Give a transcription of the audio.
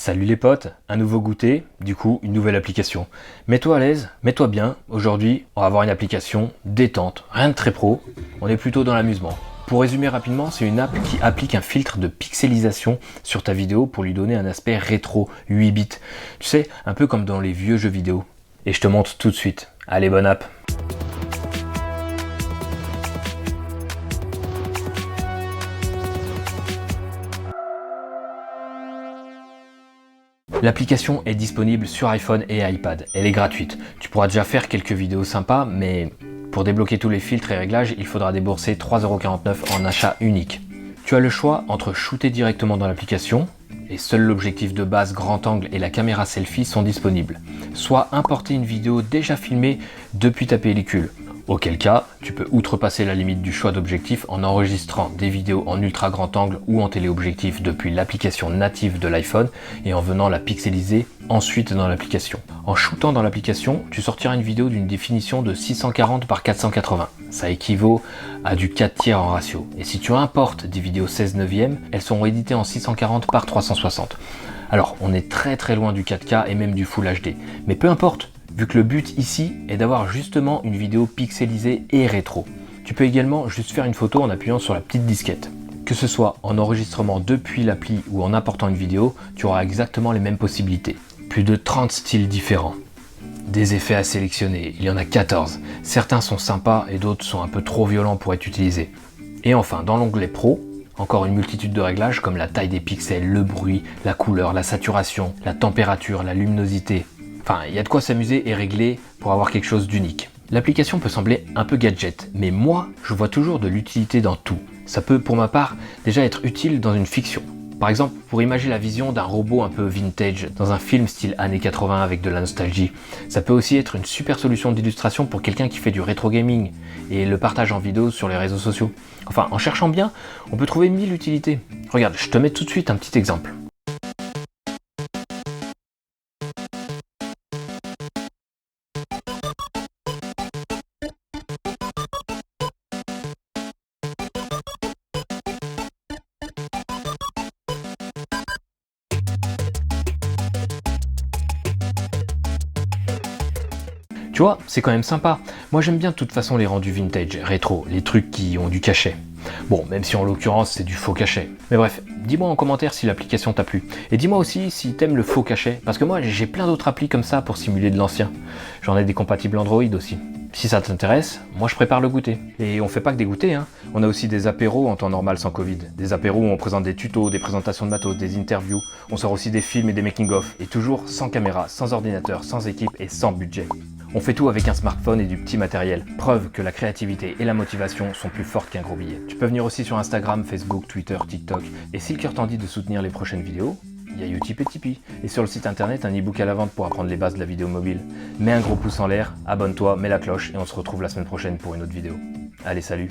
Salut les potes, un nouveau goûter, du coup une nouvelle application. Mets-toi à l'aise, mets-toi bien, aujourd'hui on va avoir une application détente, rien de très pro, on est plutôt dans l'amusement. Pour résumer rapidement, c'est une app qui applique un filtre de pixelisation sur ta vidéo pour lui donner un aspect rétro, 8 bits. Tu sais, un peu comme dans les vieux jeux vidéo. Et je te montre tout de suite. Allez, bonne app! L'application est disponible sur iPhone et iPad, elle est gratuite. Tu pourras déjà faire quelques vidéos sympas, mais pour débloquer tous les filtres et réglages, il faudra débourser 3,49 € en achat unique. Tu as le choix entre shooter directement dans l'application, et seul l'objectif de base grand angle et la caméra selfie sont disponibles, soit importer une vidéo déjà filmée depuis ta pellicule. Auquel cas, tu peux outrepasser la limite du choix d'objectif en enregistrant des vidéos en ultra grand angle ou en téléobjectif depuis l'application native de l'iPhone et en venant la pixeliser ensuite dans l'application. En shootant dans l'application, tu sortiras une vidéo d'une définition de 640 par 480. Ça équivaut à du 4/3 en ratio. Et si tu importes des vidéos 16/9, elles seront éditées en 640 par 360. Alors, on est très loin du 4K et même du Full HD. Mais peu importe, vu que le but ici est d'avoir justement une vidéo pixelisée et rétro. Tu peux également juste faire une photo en appuyant sur la petite disquette. Que ce soit en enregistrement depuis l'appli ou en important une vidéo, tu auras exactement les mêmes possibilités. Plus de 30 styles différents. Des effets à sélectionner, il y en a 14. Certains sont sympas et d'autres sont un peu trop violents pour être utilisés. Et enfin, dans l'onglet Pro, encore une multitude de réglages comme la taille des pixels, le bruit, la couleur, la saturation, la température, la luminosité. Enfin, il y a de quoi s'amuser et régler pour avoir quelque chose d'unique. L'application peut sembler un peu gadget, mais moi, je vois toujours de l'utilité dans tout. Ça peut, pour ma part, déjà être utile dans une fiction. Par exemple, pour imaginer la vision d'un robot un peu vintage dans un film style années 80 avec de la nostalgie. Ça peut aussi être une super solution d'illustration pour quelqu'un qui fait du rétro gaming et le partage en vidéo sur les réseaux sociaux. Enfin, en cherchant bien, on peut trouver 1000 utilités. Regarde, je te mets tout de suite un petit exemple. Tu vois, c'est quand même sympa. Moi j'aime bien de toute façon les rendus vintage, rétro, les trucs qui ont du cachet. Bon, même si en l'occurrence c'est du faux cachet. Mais bref, dis-moi en commentaire si l'application t'a plu. Et dis-moi aussi si t'aimes le faux cachet, parce que moi j'ai plein d'autres applis comme ça pour simuler de l'ancien. J'en ai des compatibles Android aussi. Si ça t'intéresse, moi je prépare le goûter. Et on fait pas que des goûters, hein. On a aussi des apéros en temps normal sans Covid. Des apéros où on présente des tutos, des présentations de matos, des interviews. On sort aussi des films et des making-of. Et toujours sans caméra, sans ordinateur, sans équipe et sans budget. On fait tout avec un smartphone et du petit matériel. Preuve que la créativité et la motivation sont plus fortes qu'un gros billet. Tu peux venir aussi sur Instagram, Facebook, Twitter, TikTok. Et si le cœur t'en dit de soutenir les prochaines vidéos, il y a Utip et Tipeee. Et sur le site internet, un e-book à la vente pour apprendre les bases de la vidéo mobile. Mets un gros pouce en l'air, abonne-toi, mets la cloche et on se retrouve la semaine prochaine pour une autre vidéo. Allez, salut!